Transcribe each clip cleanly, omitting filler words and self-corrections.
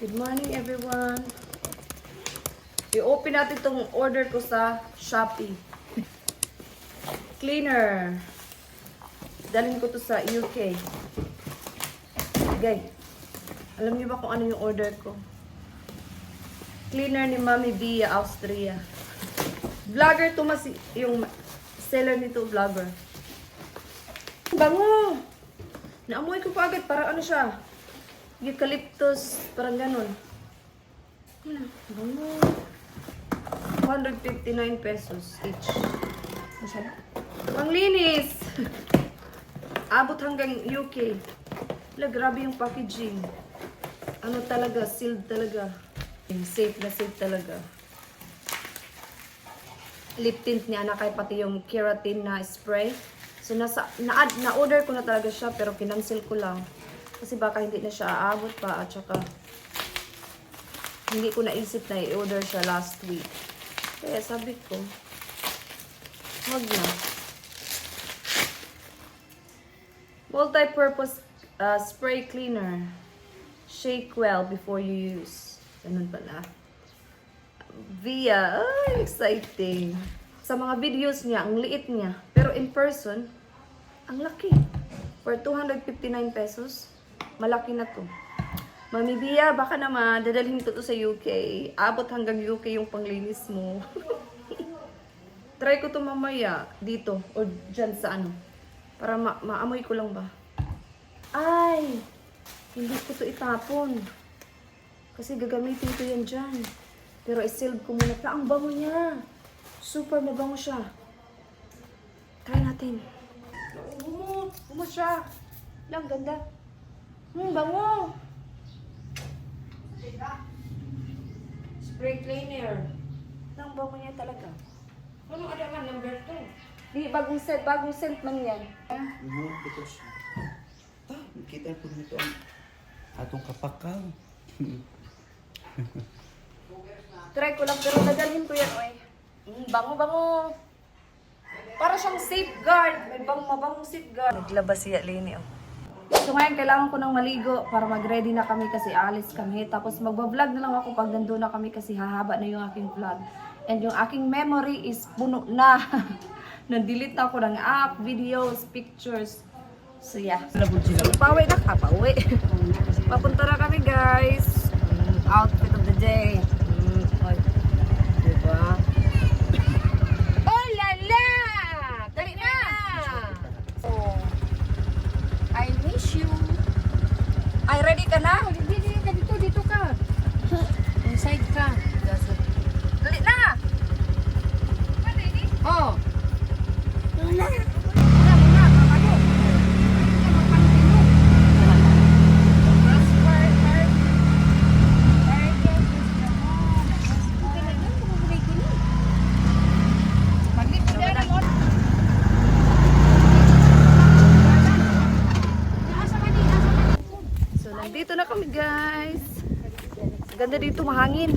Good morning everyone. I-open natin itong order ko sa Shopee. Cleaner. Dalhin ko to sa UK. Okay. Alam niyo ba kung ano yung order ko? Cleaner ni Mami Bia, Austria. Vlogger to yung seller nito, vlogger. Bango! Naamoy ko pa agad, parang ano siya? Eucalyptus, parang ganun. Bango. 259 pesos each. Panglinis! Abot hanggang UK. Wala, grabe yung packaging. Ano talaga, sealed talaga. Safe na safe talaga. Lip tint niya na kay pati yung keratin na spray. So na-order ko na talaga siya pero kinancel ko lang. Kasi baka hindi na siya aabot pa at saka hindi ko naisip na i-order siya last week. Kaya sabi ko, wag na. Multi-purpose spray cleaner. Shake well before you use. Ganun pala. Via, exciting. Sa mga videos niya, ang liit niya. Pero in person, ang laki. For 259 pesos, malaki na to. Mami Bia, baka naman, dadalhin ko to sa UK. Abot hanggang UK yung panglinis mo. Try ko to mamaya, dito, o dyan sa ano. Para maamoy ko lang ba. Ay! Hindi ko to itapon. Kasi gagamitin ko yan dyan. Pero i-sealed ko muna. Ang bango niya. Super mabango siya. Try natin. Bumo siya. Lang, ganda. Bango. Spray cleaner. Ang bango niya talaga. Ano ada man number 2? Di, bagong scent man yan. Because kita po nito ang atong kapakaw. Try ko lang, pero nadalhin ko yan, oy. Bango. Para siyang safeguard. May mabangong safeguard. Naglabas siya, Lini, oh. So ngayon, kailangan ko nang maligo para mag-ready na kami kasi alis kami. Tapos magbablog na lang ako pag nandun na kami kasi hahaba na yung aking vlog. And yung aking memory is puno na. Nag-delete na ako ng app, videos, pictures. So yeah. So, pauwi na ka, pauwi. Papunta na kami, guys. Outfit of the day. Diba? Oh la la! Dali na! Oh. I miss you. Ay, ready ka na? Dito ka. Inside ka. Dali na! Oh. Dito na kami, guys. Ganda dito, mahangin.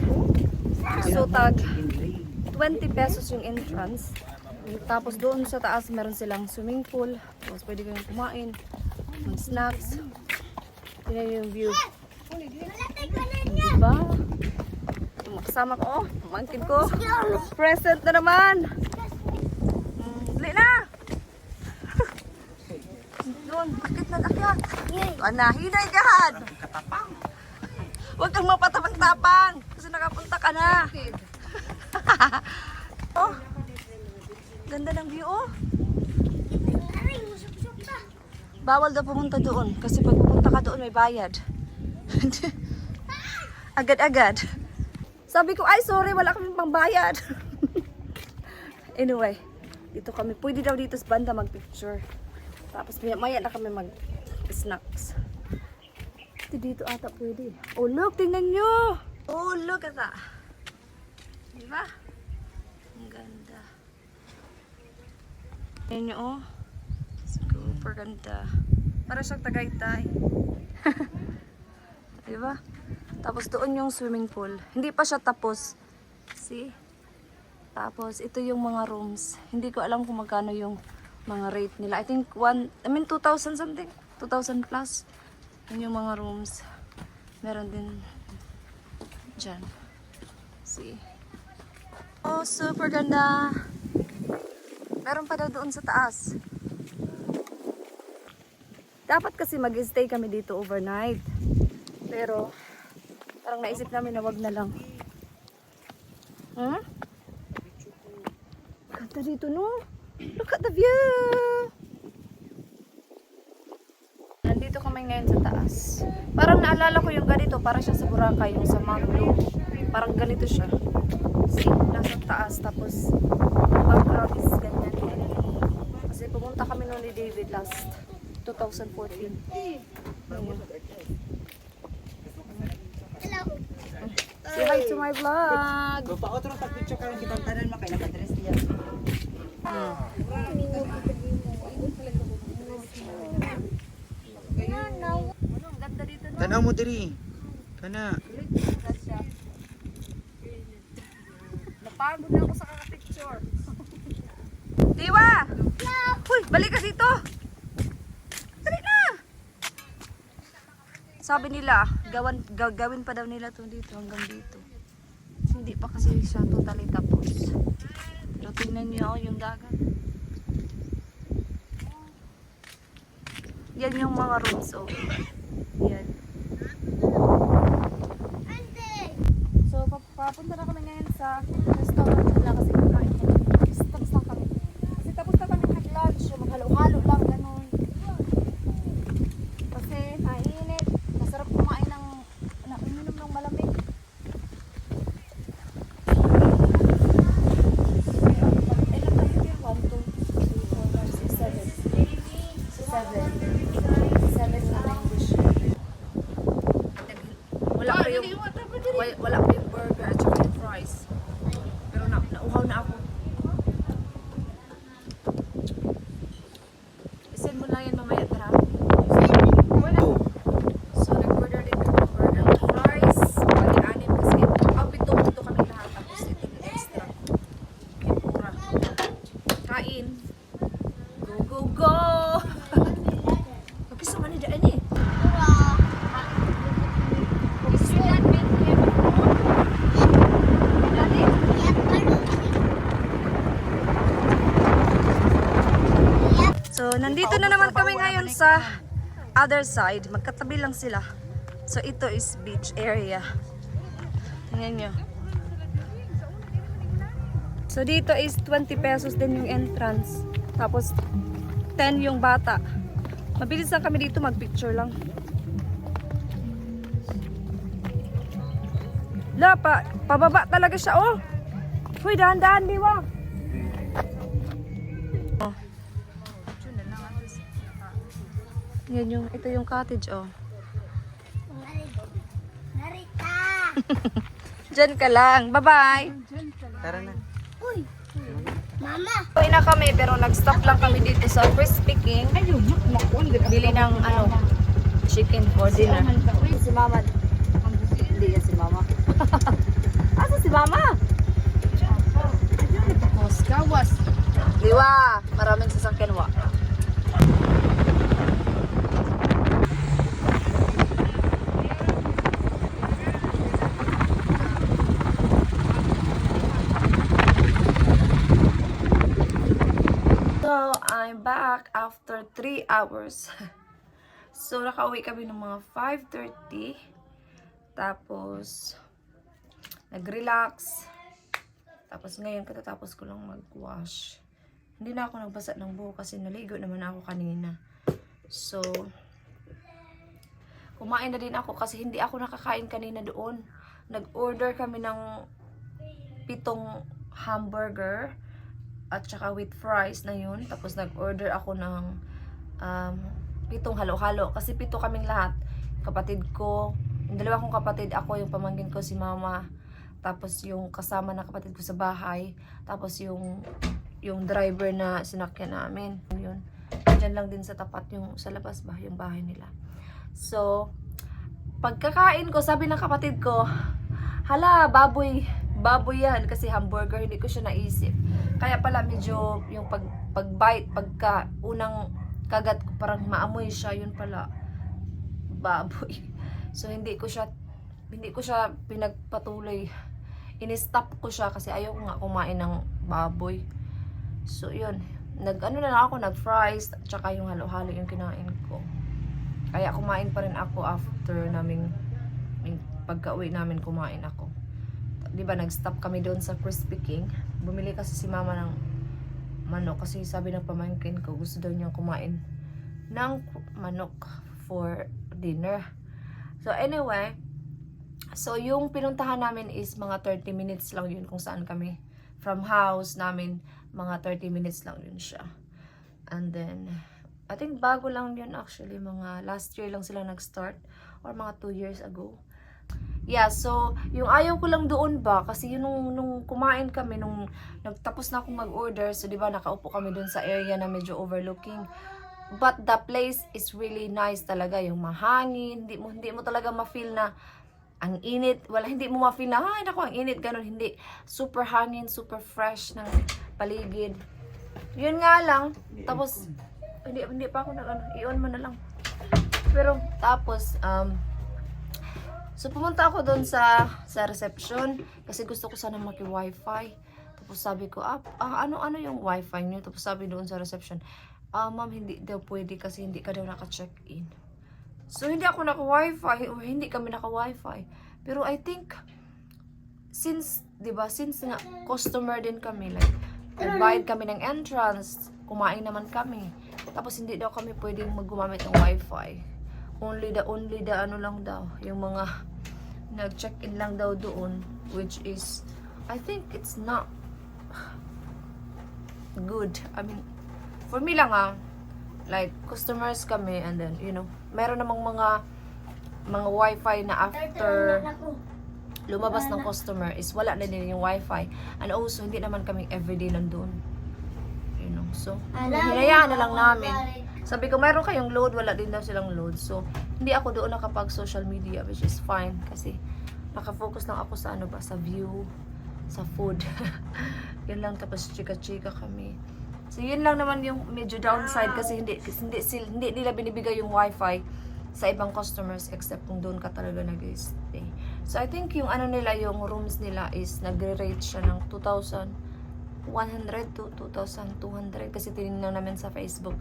So tag 20 pesos yung entrance. Tapos doon sa taas meron silang swimming pool. Tapos pwede kayong kumain, mag-snacks. Yan yung view. Diba? Yung kasama ko, mangkin ko. Present na naman. Dali na! Doon, bakit nag-akyat? Hinay gahan! Huwag kang mapatapang-tapang kasi nakapunta ka na. Oh, ganda ng view, oh. Bawal daw pumunta doon kasi pag pupunta ka doon may bayad. Agad-agad. Sabi ko, ay sorry, wala kaming pangbayad. Anyway, dito kami. Pwede daw dito sa banda mag-picture. Tapos maya na kami mag-snacks. Dito ata pwede. Oh look, tingnan nyo! Oh look at that. Diba? Ang ganda. Tingnan nyo, oh. Super ganda. Para siyang Tagaytay. Diba? Tapos doon yung swimming pool. Hindi pa siya tapos. See? Tapos ito yung mga rooms. Hindi ko alam kung magkano yung mga rate nila. I think 2,000 something. 2,000 plus. Yun yung mga rooms. Meron din Diyan. See? Oh, super ganda. Meron pa daw doon sa taas. Dapat kasi mag-stay kami dito overnight. Pero, parang naisip namin na wag na lang. Hmm? Ganda dito, no? Look at the view! Nandito kami ngayon sa taas. Parang naalala ko yung ganito, parang siya sa Boracay, yung sa Mount Blue. Parang ganito siya. See, nasa taas, tapos background is ganyan. Kasi pumunta kami noon ni David last 2014. Say hi to my vlog! Kung pa otro pag-picture ka lang kitang tanan makay naka-dress niya. Ganda dito, no? Tanaw mo diri. Kana. Napagod na ako sa kaka-picture. Diwa! Uy, balik ka dito! Dali na! Sabi nila, gawin pa daw nila to dito hanggang dito. Hindi pa kasi siya totally tapos. Pero tingnan niyo yung dagat. Yan yung mga rooms, oh. Yan. So, papunta na kami ngayon sa restaurant nila kasi kakain kami. Tapos lang kami. Kasi tapos na kami nag-lunch. Maghalo-halo lang, gano'n. Kasi mainit. Masarap kumain ng uminom ng malamig. Ilan ba yun yung 1, 2, 3, 4, 5, 6, 7. 7 na English. Wala pa yung burger at saka yung fries. Pero nauhaw na ako. Isend mo lang yan mamaya, tara. So, nag-order din kami ng burger at fries. Bali-anim kasi. Pito kami lahat. Tapos ito yung extra. Yung pura. Kain. Go, go, go! Kasi sa manida ani. So, nandito na naman kami ngayon sa other side. Magkatabi lang sila. So, ito is beach area. Tingnan nyo. So, dito is 20 pesos din yung entrance. Tapos, 10 yung bata. Mabilis lang kami dito, mag-picture lang. Pababa talaga siya, oh! Uy, dahan-dahan, diwa! Oh. Yan yung, ito yung cottage, oh. Diyan ka lang. Bye-bye! Tara na. Uwi na kami, pero nag-stop lang kami dito sa Crispy King. Bili ng, chicken for dinner. Si Mama. Hindi yan si Mama. Asa si Mama? Gawas. Diwa, maraming sasakyan wa. So, I'm back after 3 hours. So, nakauwi kami ng mga 5:30. Tapos, nag-relax. Tapos, ngayon katatapos ko lang mag-wash. Hindi na ako nagbasa ng buhok kasi naligo naman ako kanina. So, kumain na din ako kasi hindi ako nakakain kanina doon. Nag-order kami ng 7 hamburger at saka with fries na yun. Tapos nag-order ako ng 7 halo-halo. Kasi 7 kaming lahat. Kapatid ko, yung 2 kong kapatid, ako, yung pamangkin ko si Mama. Tapos yung kasama na kapatid ko sa bahay. Tapos yung driver na sinakyan namin. Yun. Diyan lang din sa tapat, yung sa labas ba, yung bahay nila. So, pagkakain ko, sabi ng kapatid ko, hala, baboy yan. Kasi hamburger, hindi ko siya naisip. Kaya pala medyo yung pag-bite, pagka unang kagat ko, parang maamoy siya. Yun pala, baboy. So, hindi ko siya hindi ko siya pinagpatuloy. In-stop ko siya kasi ayaw ko nga kumain ng baboy. So, yun. Nag-ano na lang ako, nag-fries, tsaka yung halo-halo yung kinain ko. Kaya kumain pa rin ako after naming, yung pagka-uwi namin kumain ako. Di ba, nag-stop kami doon sa Crispy King. Bumili kasi si mama ng manok kasi sabi ng pamangkin ko, gusto daw niyang kumain ng manok for dinner. So, anyway, so yung pinuntahan namin is mga 30 minutes lang yun kung saan kami. From house namin, mga 30 minutes lang yun siya. And then, I think bago lang yun actually, mga last year lang sila nag-start or mga 2 years ago. Yeah, so yung ayaw ko lang doon ba kasi yun nung kumain kami, nung nagtapos na akong mag-order, so di ba nakaupo kami doon sa area na medyo overlooking. But the place is really nice talaga, yung mahangin, hindi mo talaga ma-feel na ang init, hindi mo ma-feel na, ay naku, ang init, ganun, hindi. Super hangin, super fresh ng paligid. Yun nga lang, tapos, hindi pa ako i-on mo na lang. Pero, tapos, so pumunta ako doon sa reception, kasi gusto ko sana maki-wifi. Tapos sabi ko, ano yung wifi nyo? Tapos sabi doon sa reception, ma'am, hindi daw pwede kasi hindi ka daw naka-check-in. So, hindi ako naka-wifi or hindi kami naka-wifi. Pero I think, since nga customer din kami, like, nagbayad kami ng entrance, kumain naman kami. Tapos, hindi daw kami pwedeng maggumamit ng wifi. Only the ano lang daw, yung mga nag-check-in lang daw doon, which is, I think it's not good. I mean, for me lang like, customers kami, and then, meron namang mga wifi na after lumabas ng customer is wala na din yung wifi. And also, hindi naman kami everyday nandun. So, hinayaan na lang namin. Sabi ko, meron kayong load, wala din daw silang load. So, hindi ako doon nakapag social media, which is fine. Kasi, nakafocus lang ako sa sa view, sa food. Yun lang, tapos chika-chika kami. So, yun lang naman yung medyo downside kasi hindi nila binibigay yung wifi sa ibang customers except kung doon ka talaga nag-stay. So, I think yung nila, yung rooms nila is nagre-rate siya ng 2,100 to 2,200 kasi tinignan namin sa Facebook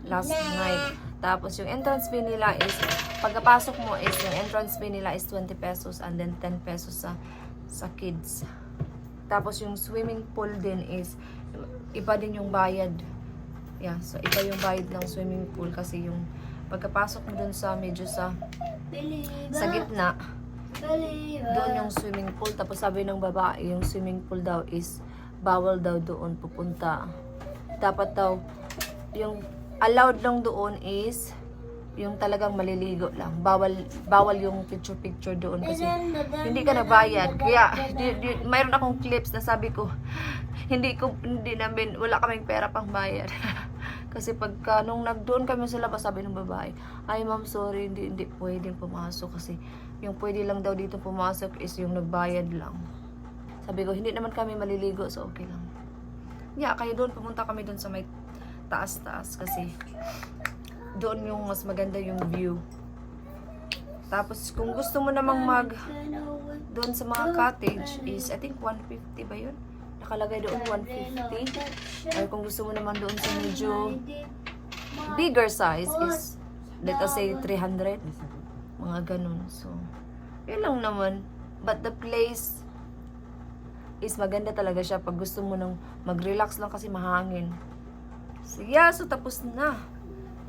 last night. Tapos, yung entrance fee nila is, pagkapasok mo is, yung entrance fee nila is 20 pesos and then 10 pesos sa kids. Tapos, yung swimming pool din is, iba din yung bayad. Yeah, so iba yung bayad ng swimming pool kasi yung pagkapasok mo dun sa medyo sa gitna, doon yung swimming pool. Tapos sabi ng babae, yung swimming pool daw is bawal daw doon pupunta. Dapat daw, yung allowed lang doon is yung talagang maliligo lang. Bawal yung picture doon kasi hindi ka nabayad. Kaya mayroon akong clips na sabi ko, wala kaming pera pang bayad. Kasi pagka nung nagdoon kami sa labas, sabi ng babae, ay ma'am, sorry, hindi pwedeng pumasok kasi yung pwede lang daw dito pumasok is yung nagbayad lang. Sabi ko, hindi naman kami maliligo, so okay lang. Yeah, kaya doon pumunta kami doon sa may taas-taas kasi doon yung mas maganda yung view. Tapos kung gusto mo namang doon sa mga cottage is I think 150 ba yun? Nakalagay doon 150. Or kung gusto mo naman doon sa medyo bigger size is let us say 300. Mga ganun. So, yun lang naman. But the place is maganda talaga siya pag gusto mo nang mag-relax lang kasi mahangin. So, yeah. So, tapos na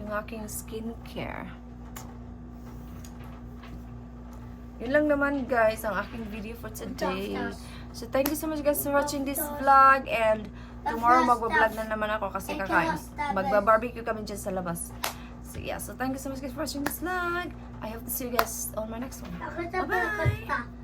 yung aking skincare. Yun lang naman guys ang aking video for today. So thank you so much guys for watching this vlog, and tomorrow magbablog na naman ako kasi kakain. Magba-barbecue kami dyan sa labas. So yeah, so thank you so much guys for watching this vlog. I hope to see you guys on my next one. Bye-bye!